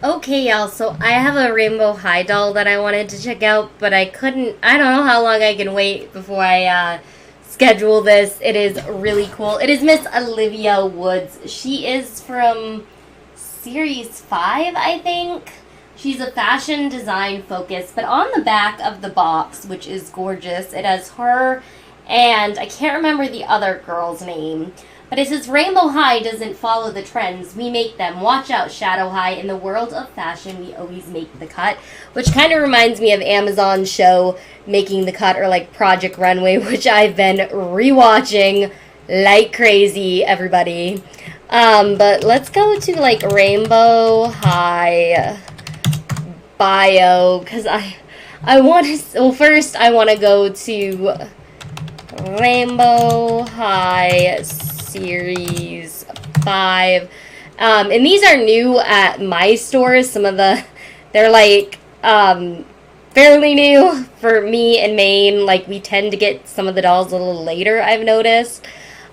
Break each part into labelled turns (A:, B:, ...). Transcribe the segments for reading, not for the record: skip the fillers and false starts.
A: Okay, y'all, so I have a Rainbow High doll that I wanted to check out, but I couldn't. I don't know how long I can wait before I schedule this. It is really cool. It is Miss Olivia Woods. She is from Series 5, I think. She's a fashion design focus, but on the back of the box, which is gorgeous, it has her and I can't remember the other girl's name. But it says Rainbow High doesn't follow the trends. We make them. Watch out, Shadow High. In the world of fashion, we always make the cut. Which kind of reminds me of Amazon's show Making the Cut or like Project Runway, which I've been rewatching like crazy, everybody. But let's go to like Rainbow High bio because I want to. Well, first I want to go to Rainbow High Series 5. And these are new at my stores. They're like fairly new for me in Maine. Like, we tend to get some of the dolls a little later, I've noticed.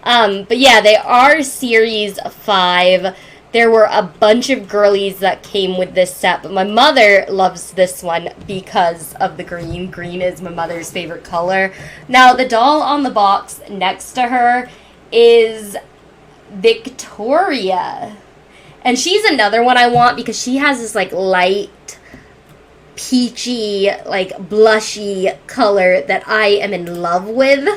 A: But yeah, they are Series 5. There were a bunch of girlies that came with this set, but my mother loves this one because of the green. Green is my mother's favorite color. Now, the doll on the box next to her is Victoria. And she's another one I want because she has this like light, peachy, like blushy color that I am in love with.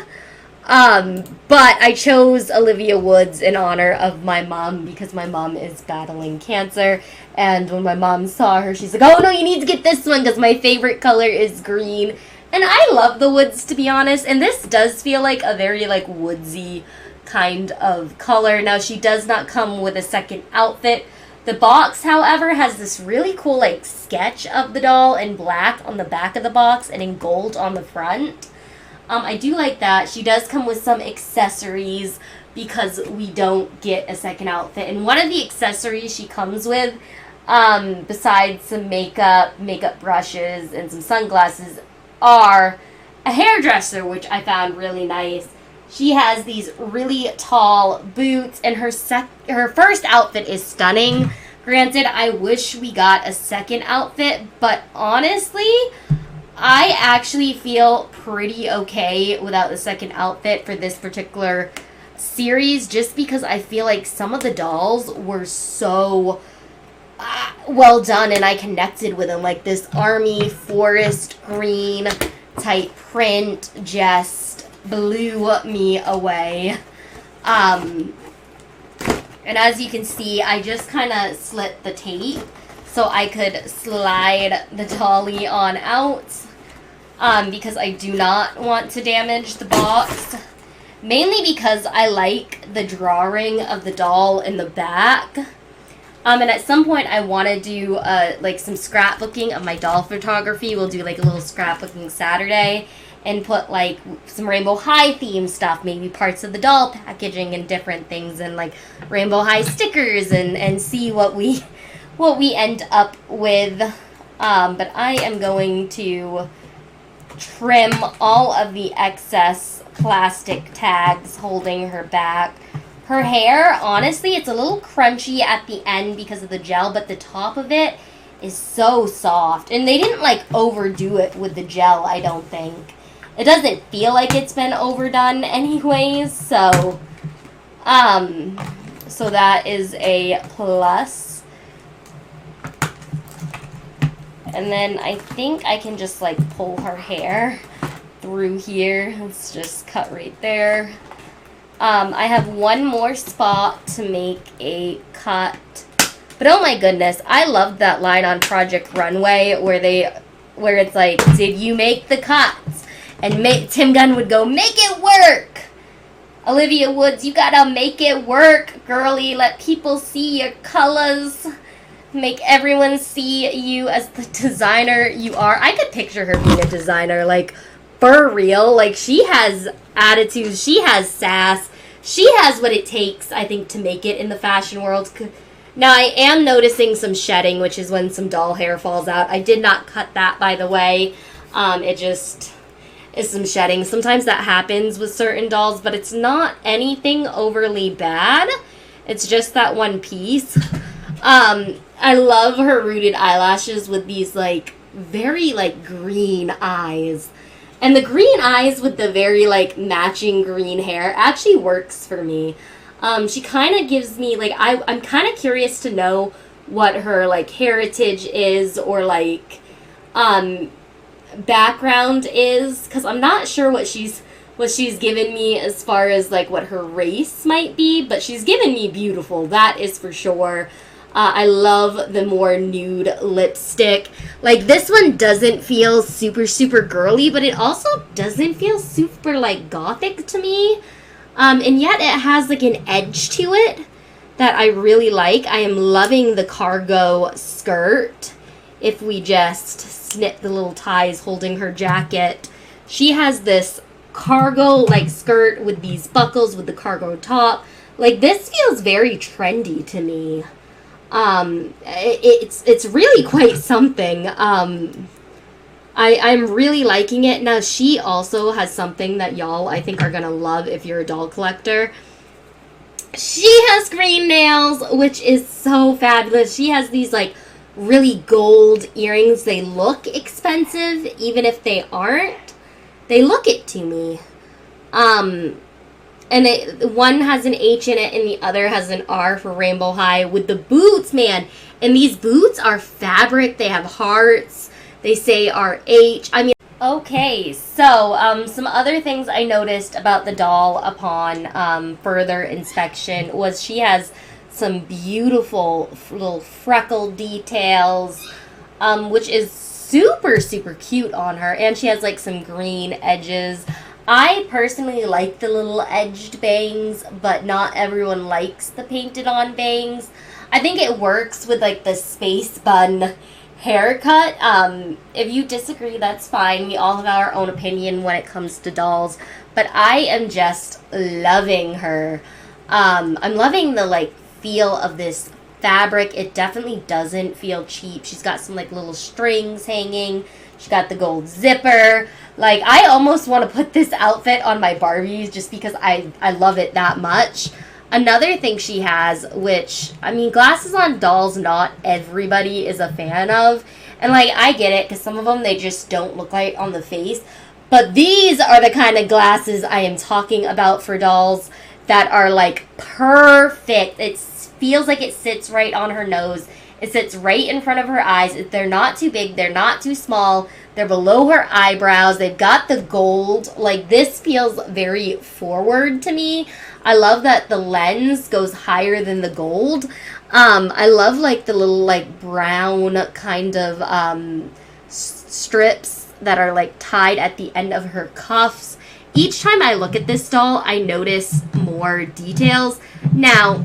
A: But I chose Olivia Woods in honor of my mom because my mom is battling cancer. And when my mom saw her, she's like, oh no, you need to get this one because my favorite color is green. And I love the woods, to be honest. And this does feel like a very like woodsy kind of color. Now, she does not come with a second outfit. The box, however, has this really cool like sketch of the doll in black on the back of the box and in gold on the front. I do like that. She does come with some accessories because we don't get a second outfit. And one of the accessories she comes with, besides some makeup brushes, and some sunglasses, are a hairdresser, which I found really nice. She has these really tall boots, and her first outfit is stunning. Granted, I wish we got a second outfit, but honestly, I actually feel pretty okay without the second outfit for this particular series, just because I feel like some of the dolls were so well done and I connected with them. Like this army forest green type print just blew me away. And as you can see, I just kind of slit the tape so I could slide the dolly on out. Because I do not want to damage the box. Mainly because I like the drawing of the doll in the back. And at some point I want to do like some scrapbooking of my doll photography. We'll do like a little scrapbooking Saturday and put like some Rainbow High theme stuff, maybe parts of the doll packaging and different things, and like Rainbow High stickers, and see what we end up with. But I am going to trim all of the excess plastic tags holding her back. Her hair, honestly, it's a little crunchy at the end because of the gel, but the top of it is so soft. And they didn't like overdo it with the gel, I don't think. It doesn't feel like it's been overdone anyways, so that is a plus. And then I think I can just like pull her hair through here. Let's just cut right there. I have one more spot to make a cut. But oh my goodness, I loved that line on Project Runway where it's like, did you make the cuts? And Tim Gunn would go, make it work! Olivia Woods, you gotta make it work, girlie. Let people see your colors. Make everyone see you as the designer you are. I could picture her being a designer, like, for real. Like, she has attitude. She has sass. She has what it takes, I think, to make it in the fashion world. Now, I am noticing some shedding, which is when some doll hair falls out. I did not cut that, by the way. It just is some shedding. Sometimes that happens with certain dolls, but it's not anything overly bad. It's just that one piece. I love her rooted eyelashes with these, like, very, like, green eyes. And the green eyes with the very, like, matching green hair actually works for me. She kind of gives me, like, I'm kind of curious to know what her, like, heritage is or, like, background is, because I'm not sure what she's given me as far as, like, what her race might be, but she's given me beautiful, that is for sure. I love the more nude lipstick. Like, this one doesn't feel super, super girly, but it also doesn't feel super, like, gothic to me. And yet it has, like, an edge to it that I really like. I am loving the cargo skirt. If we just snip the little ties holding her jacket, she has this cargo, like, skirt with these buckles with the cargo top. Like, this feels very trendy to me. It's really quite something. I'm really liking it. Now, she also has something that y'all, I think, are gonna love if you're a doll collector. She has green nails, which is so fabulous. She has these, like, really gold earrings. They look expensive, even if they aren't. They look it to me. And one has an H in it and the other has an R for Rainbow High with the boots, man. And these boots are fabric. They have hearts. They say RH. I mean, okay, so some other things I noticed about the doll upon further inspection was she has some beautiful little freckle details, which is super, super cute on her. And she has, like, some green edges. I personally like the little edged bangs, but not everyone likes the painted on bangs. I think it works with, like, the space bun haircut. If you disagree, that's fine. We all have our own opinion when it comes to dolls, but I am just loving her. I'm loving the, like, feel of this fabric. It definitely doesn't feel cheap. She's got some, like, little strings hanging. She got the gold zipper. Like, I almost want to put this outfit on my Barbies just because I love it that much. Another thing she has, which, I mean, glasses on dolls, not everybody is a fan of. And, like, I get it, because some of them, they just don't look right on the face. But these are the kind of glasses I am talking about for dolls that are, like, perfect. It feels like it sits right on her nose. It sits right in front of her eyes. They're not too big. They're not too small. They're below her eyebrows. They've got the gold. Like, this feels very forward to me. I love that the lens goes higher than the gold. I love, like, the little, like, brown kind of strips that are, like, tied at the end of her cuffs. Each time I look at this doll, I notice more details. Now,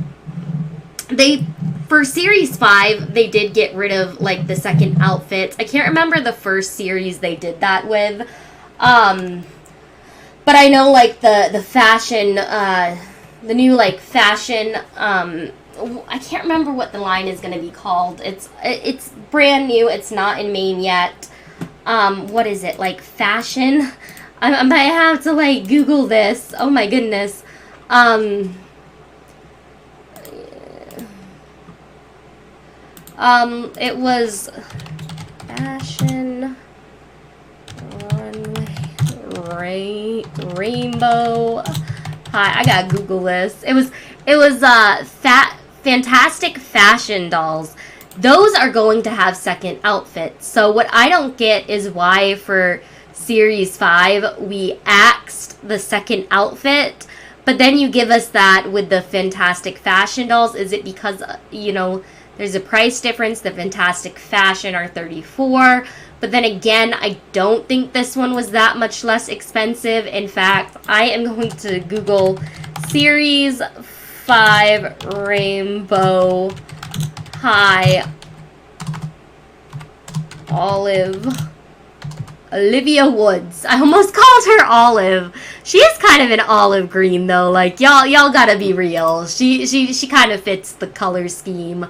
A: for Series 5, they did get rid of, like, the second outfits. I can't remember the first series they did that with. But I know, like, the fashion, the new, like, fashion, I can't remember what the line is going to be called. It's brand new. It's not in Maine yet. What is it? Like, fashion? I might have to, like, Google this. Oh, my goodness. It was fashion runway rainbow. Hi, I gotta Google this. It was fantastic fashion dolls. Those are going to have second outfits. So what I don't get is why for Series 5 we axed the second outfit, but then you give us that with the fantastic fashion dolls. Is it because, you know, there's a price difference? The fantastic fashion are $34, but then again, I don't think this one was that much less expensive. In fact, I am going to Google Series 5 Rainbow High Olive. Olivia Woods. I almost called her Olive. She is kind of an olive green though. Like, y'all gotta be real. She kind of fits the color scheme.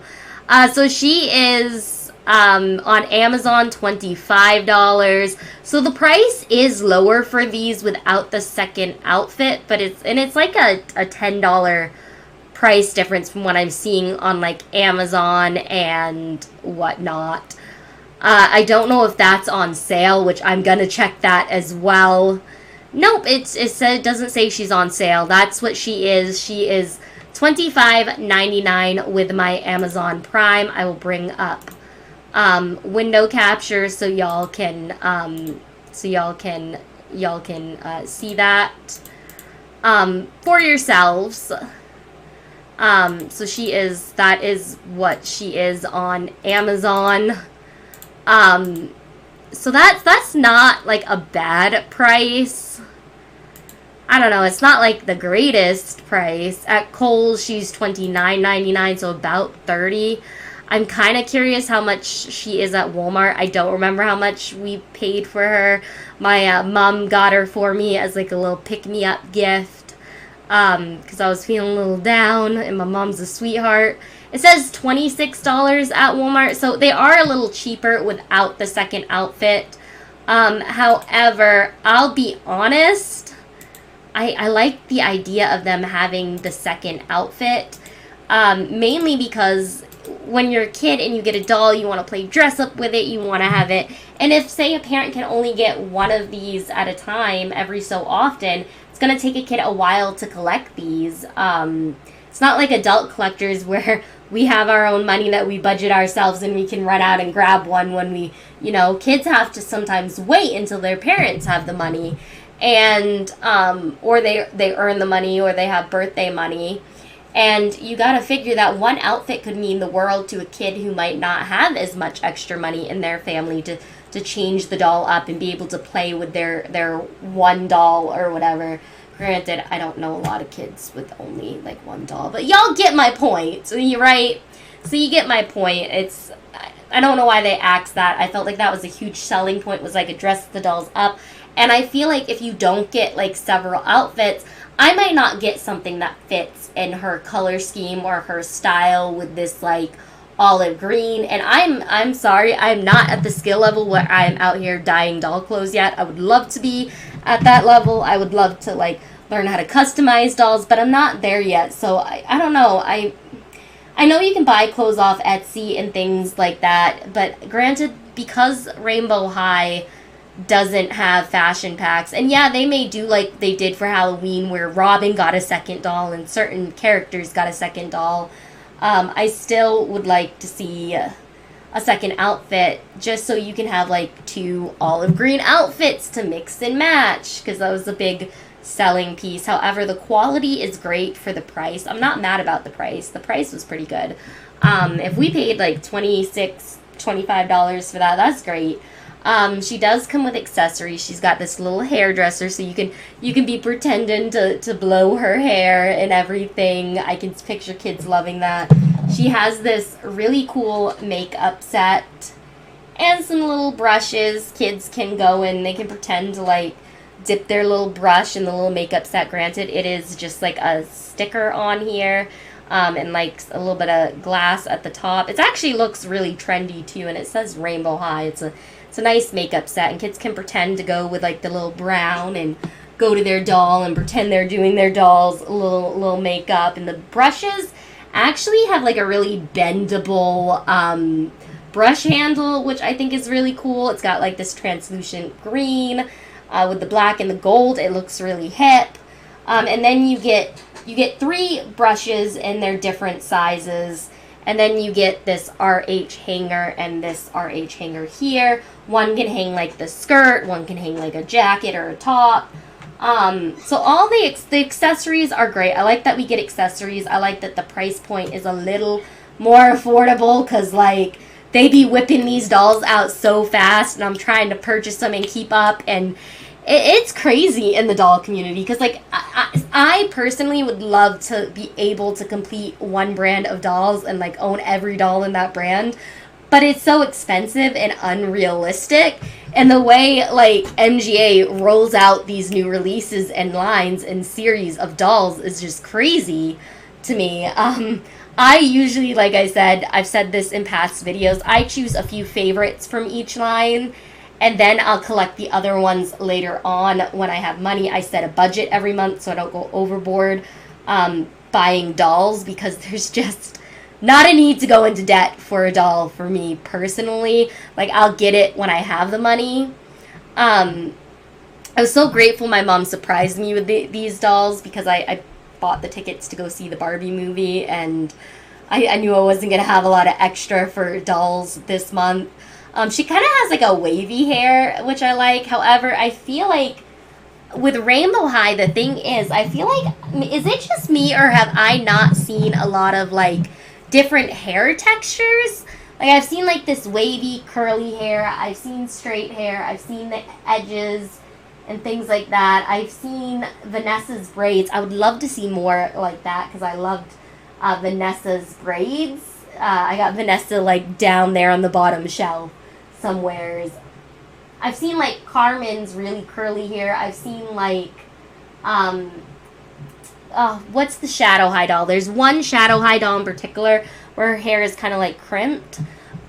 A: So she is on Amazon $25. So the price is lower for these without the second outfit, but it's like a $10 price difference from what I'm seeing on like Amazon and whatnot. I don't know if that's on sale, which I'm gonna check that as well. Nope, it doesn't say she's on sale. That's what she is. She is $25.99 with my Amazon Prime. I will bring up window capture so y'all can see that for yourselves. So that is what she is on Amazon. So that's not like a bad price. I don't know, it's not like the greatest price. At Kohl's she's $29.99, so about $30. I'm kind of curious how much she is at Walmart. I don't remember how much we paid for her. My mom got her for me as like a little pick-me-up gift because I was feeling a little down, and my mom's a sweetheart. It says $26 at Walmart, so they are a little cheaper without the second outfit. However, I'll be honest, I like the idea of them having the second outfit, mainly because when you're a kid and you get a doll, you want to play dress up with it, you want to have it. And if, say, a parent can only get one of these at a time every so often, it's going to take a kid a while to collect these. It's not like adult collectors where we have our own money that we budget ourselves and we can run out and grab one when we, kids have to sometimes wait until their parents have the money. And, or they earn the money, or they have birthday money. And you got to figure that one outfit could mean the world to a kid who might not have as much extra money in their family to change the doll up and be able to play with their one doll or whatever. Granted, I don't know a lot of kids with only like one doll, but y'all get my point. So you're right. So you get my point. I don't know why they axed that. I felt like that was a huge selling point, was like, it dressed the dolls up. And I feel like if you don't get like several outfits, I might not get something that fits in her color scheme or her style with this like olive green. And I'm sorry, I'm not at the skill level where I'm out here dyeing doll clothes yet. I would love to be at that level. I would love to like learn how to customize dolls, but I'm not there yet. So I don't know. I know you can buy clothes off Etsy and things like that, but granted, because Rainbow High doesn't have fashion packs, and yeah, they may do like they did for Halloween where Robin got a second doll and certain characters got a second doll, I still would like to see a second outfit just so you can have like 2 olive green outfits to mix and match, because that was a big selling piece. However, the quality is great for the price. I'm not mad about the price. The price was pretty good. If we paid like $25 for that, that's great. She does come with accessories. She's got this little hairdresser, so you can be pretending to blow her hair and everything. I can picture kids loving that. She has this really cool makeup set and some little brushes. Kids can go and they can pretend to like dip their little brush in the little makeup set. Granted, it is just like a sticker on here. And like a little bit of glass at the top. It actually looks really trendy too, and it says Rainbow High. It's a nice makeup set, and kids can pretend to go with like the little brown and go to their doll and pretend they're doing their doll's little makeup. And the brushes actually have like a really bendable brush handle, which I think is really cool. It's got like this translucent green with the black and the gold. It looks really hip. And then you get 3 brushes in their different sizes, and then you get this RH hanger and this RH hanger here. One can hang like the skirt, one can hang like a jacket or a top. So all the accessories are great. I like that we get accessories. I like that the price point is a little more affordable, because like they be whipping these dolls out so fast, and I'm trying to purchase them and keep up, and it's crazy in the doll community, because like I personally would love to be able to complete one brand of dolls and like own every doll in that brand, but it's so expensive and unrealistic. And the way like MGA rolls out these new releases and lines and series of dolls is just crazy to me. I usually, like I said, I've said this in past videos, I choose a few favorites from each line, and then I'll collect the other ones later on when I have money. I set a budget every month so I don't go overboard. buying dolls because there's just not a need to go into debt for a doll for me personally. Like, I'll get it when I have the money. I was so grateful my mom surprised me with these dolls because I bought the tickets to go see the Barbie movie, and I knew I wasn't going to have a lot of extra for dolls this month. She kind of has like a wavy hair, which I like. However, I feel like with Rainbow High, the thing is, I feel like, is it just me or have I not seen a lot of like different hair textures? Like, I've seen like this wavy curly hair, I've seen straight hair, I've seen the edges and things like that. I've seen Vanessa's braids. I would love to see more like that because I loved Vanessa's braids. I got Vanessa like down there on the bottom shelf somewheres. I've seen like Carmen's really curly hair. I've seen like what's the Shadow High doll? There's one Shadow High doll in particular where her hair is kind of like crimped.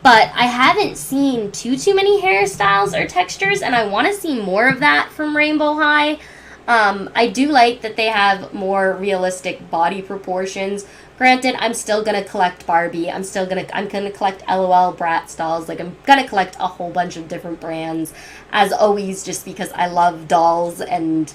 A: But I haven't seen too many hairstyles or textures, and I want to see more of that from Rainbow High. I do like that they have more realistic body proportions. Granted, I'm still gonna collect Barbie. I'm gonna collect LOL Bratz dolls. Like, I'm gonna collect a whole bunch of different brands, as always, just because I love dolls and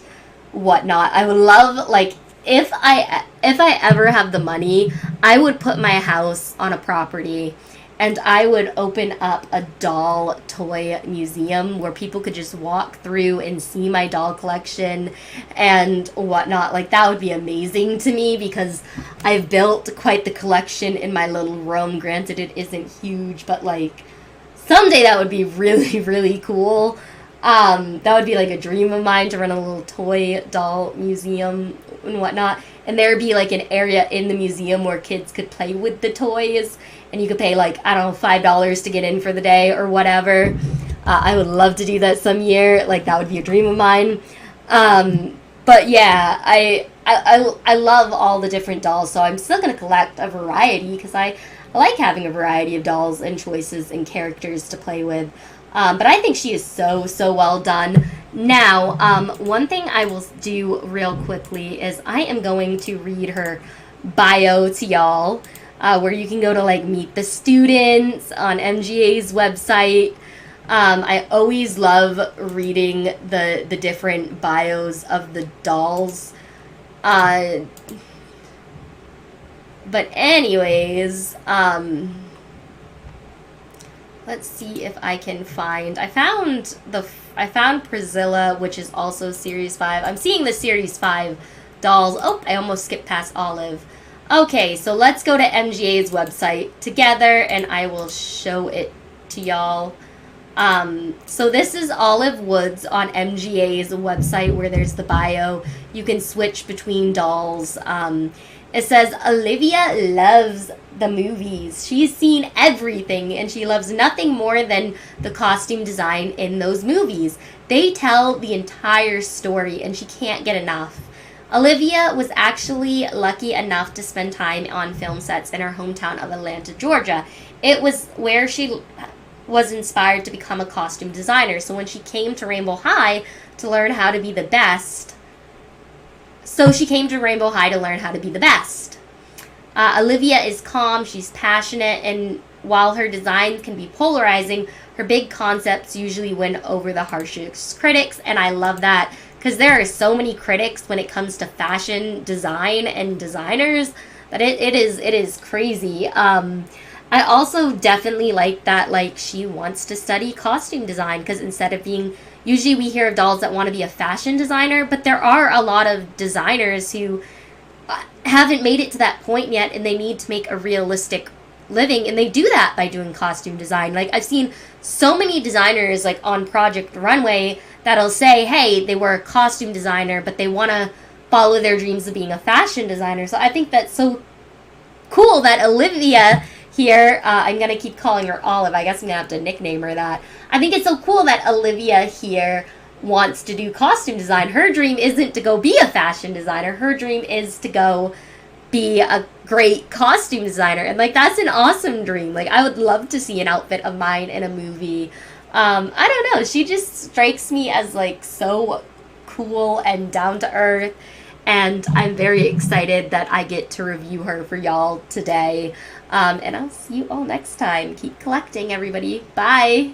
A: whatnot. I would love, like, if I ever have the money, I would put my house on a property and I would open up a doll toy museum where people could just walk through and see my doll collection and whatnot. Like, that would be amazing to me because I've built quite the collection in my little room. Granted, it isn't huge, but like, someday that would be really, really cool. That would be like a dream of mine, to run a little toy doll museum and whatnot. And there would be like an area in the museum where kids could play with the toys, and you could pay like, I don't know, $5 to get in for the day or whatever. I would love to do that some year. Like, that would be a dream of mine. But yeah, I love all the different dolls, so I'm still going to collect a variety because I like having a variety of dolls and choices and characters to play with. But I think she is so well done. Now, one thing I will do real quickly is I am going to read her bio to y'all, where you can go to like meet the students on MGA's website. I always love reading the different bios of the dolls. But anyways, let's see if I can find. I found Priscilla, which is also Series 5. I'm seeing the Series 5 dolls. Oh, I almost skipped past Olive. Okay, so let's go to MGA's website together, and I will show it to y'all. So this is Olive Woods on MGA's website, where there's the bio. You can switch between dolls. It says Olivia loves the movies. She's seen everything, and she loves nothing more than the costume design in those movies. They tell the entire story, and she can't get enough. Olivia was actually lucky enough to spend time on film sets in her hometown of Atlanta, Georgia. It was where she was inspired to become a costume designer. So when she came to Rainbow High to learn how to be the best, Olivia is calm, she's passionate, and while her designs can be polarizing, her big concepts usually win over the harshest critics, and I love that because there are so many critics when it comes to fashion design and designers that it is crazy. I also definitely like that, like, she wants to study costume design, because instead of being, usually we hear of dolls that want to be a fashion designer, but there are a lot of designers who haven't made it to that point yet, and they need to make a realistic living, and they do that by doing costume design. Like, I've seen so many designers, like, on Project Runway that'll say, hey, they were a costume designer, but they want to follow their dreams of being a fashion designer. So I think that's so cool that Olivia here, I'm going to keep calling her Olive. I guess I'm going to have to nickname her that. I think it's so cool that Olivia here wants to do costume design. Her dream isn't to go be a fashion designer. Her dream is to go be a great costume designer. And, like, that's an awesome dream. Like, I would love to see an outfit of mine in a movie. I don't know. She just strikes me as, like, so cool and down to earth. and I'm very excited that I get to review her for y'all today. And I'll see you all next time. Keep collecting, everybody. Bye!